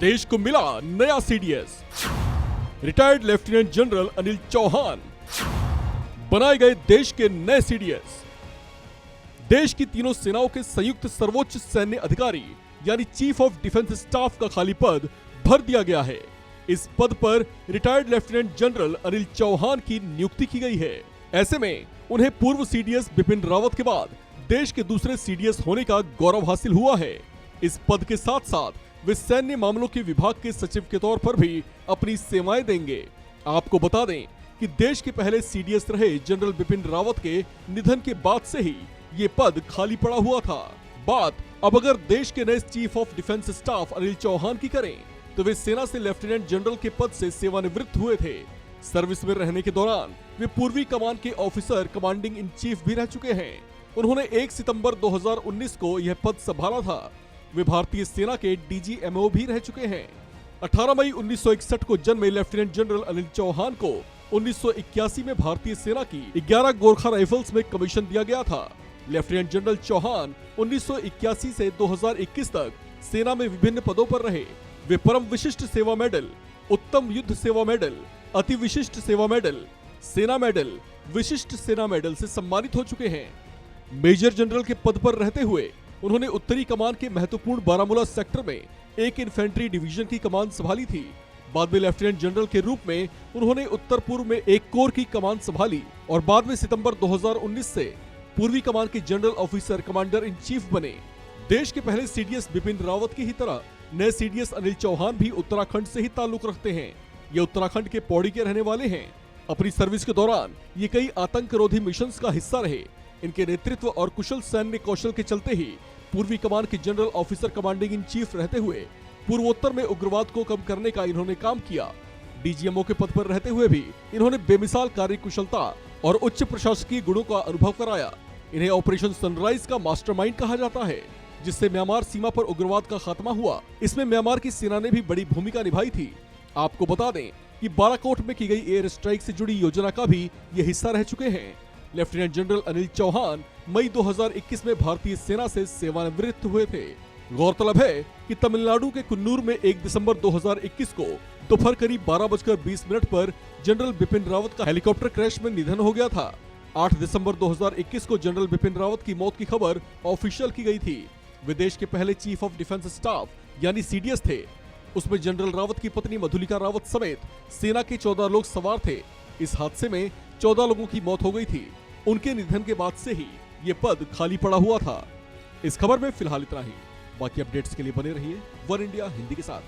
देश को मिला नया CDS. Retired lieutenant general Anil Chauhan बनाए गए देश के नए सीडीएस। देश की तीनों सेनाओं के संयुक्त सर्वोच्च सैन्य अधिकारी यानी चीफ ऑफ डिफेंस स्टाफ का खाली पद भर दिया गया है। इस पद पर retired lieutenant general Anil Chauhan की नियुक्ति की गई है। ऐसे में उन्हें पूर्व सीडीएस बिपिन रावत के बाद देश के दूसरे सीडीएस होने का गौरव हासिल हुआ है। इस पद के साथ साथ वे सैन्य मामलों के विभाग के सचिव के तौर पर भी अपनी सेवाएं देंगे। आपको बता दें कि देश के पहले सीडीएस रहे जनरल बिपिन रावत के निधन के बाद से ही ये पद खाली पड़ा हुआ था। बात अब अगर देश के नए chief of defence staff Anil Chauhan की करें तो वे सेना से लेफ्टिनेंट जनरल के पद से सेवानिवृत्त हुए थे। सर्विस में रहने के दौरान वे पूर्वी कमान के ऑफिसर कमांडिंग इन चीफ भी रह चुके हैं। उन्होंने 1 सितंबर 2019 को यह पद संभाला था। वे भारतीय सेना के डीजीएमओ भी रह चुके हैं। 18 मई 1961 को जन्मे लेफ्टिनेंट जनरल अनिल चौहान को 1981 में भारतीय सेना की 11 गोरखा राइफल्स में कमीशन दिया गया था। लेफ्टिनेंट जनरल चौहान 1981 से 2021 तक सेना में विभिन्न पदों पर रहे। वे परम विशिष्ट सेवा मेडल, उत्तम युद्ध सेवा मेडल, अति विशिष्ट सेवा मेडल, सेना मेडल, विशिष्ट सेना मेडल से सम्मानित हो चुके हैं। मेजर जनरल के पद पर रहते हुए उन्होंने उत्तरी कमान के महत्वपूर्ण बारामूला सेक्टर में एक इन्फेंट्री डिवीजन की कमान संभाली थी। बाद में लेफ्टिनेंट जनरल के रूप में उन्होंने उत्तर पूर्व में एक कोर की कमान संभाली और बाद में सितंबर 2019 से पूर्वी कमान के general officer commander in chief बने। देश के पहले सीडीएस बिपिन रावत की ही तरह नए सीडीएस अनिल चौहान भी उत्तराखंड से ही ताल्लुक रखते हैं। ये उत्तराखंड के पौड़ी के रहने वाले हैं। अपनी सर्विस के दौरान ये कई आतंकरोधी मिशंस का हिस्सा रहे। इनके नेतृत्व और कुशल सैन्य कौशल के चलते ही पूर्वी कमान के general officer commanding in chief रहते हुए पूर्वोत्तर में उग्रवाद को कम करने का इन्होंने काम किया। डीजीएमओ के पद पर रहते हुए भी इन्होंने बेमिसाल कार्य कुशलता और उच्च प्रशासकीय गुणों का अनुभव कराया। इन्हें ऑपरेशन सनराइज का मास्टरमाइंड कहा जाता है, जिससे म्यांमार सीमा पर उग्रवाद का खात्मा हुआ। इसमें म्यांमार की सेना ने भी बड़ी भूमिका निभाई थी। आपको बता दें कि बालाकोट में की गई एयर स्ट्राइक से जुड़ी योजना का भी ये हिस्सा रह चुके हैं। लेफ्टिनेंट जनरल अनिल चौहान मई 2021 में भारतीय सेना से सेवानिवृत्त हुए थे। गौरतलब है कि तमिलनाडु के कुन्नूर में 1 दिसंबर 2021 को दोपहर करीब 12:20 पर जनरल बिपिन रावत का हेलीकॉप्टर क्रैश में निधन हो गया था। 8 दिसंबर 2021 को जनरल बिपिन रावत की मौत की खबर ऑफिशियल की गई थी। वे देश के पहले चीफ ऑफ डिफेंस स्टाफ यानी सीडीएस थे। उसमें जनरल रावत की पत्नी मधुलिका रावत समेत सेना के 14 लोग सवार थे। इस हादसे में 14 लोगों की मौत हो गई थी। उनके निधन के बाद से ही ये पद खाली पड़ा हुआ था। इस खबर में फिलहाल इतना ही। बाकी अपडेट्स के लिए बने रहिए वन इंडिया हिंदी के साथ।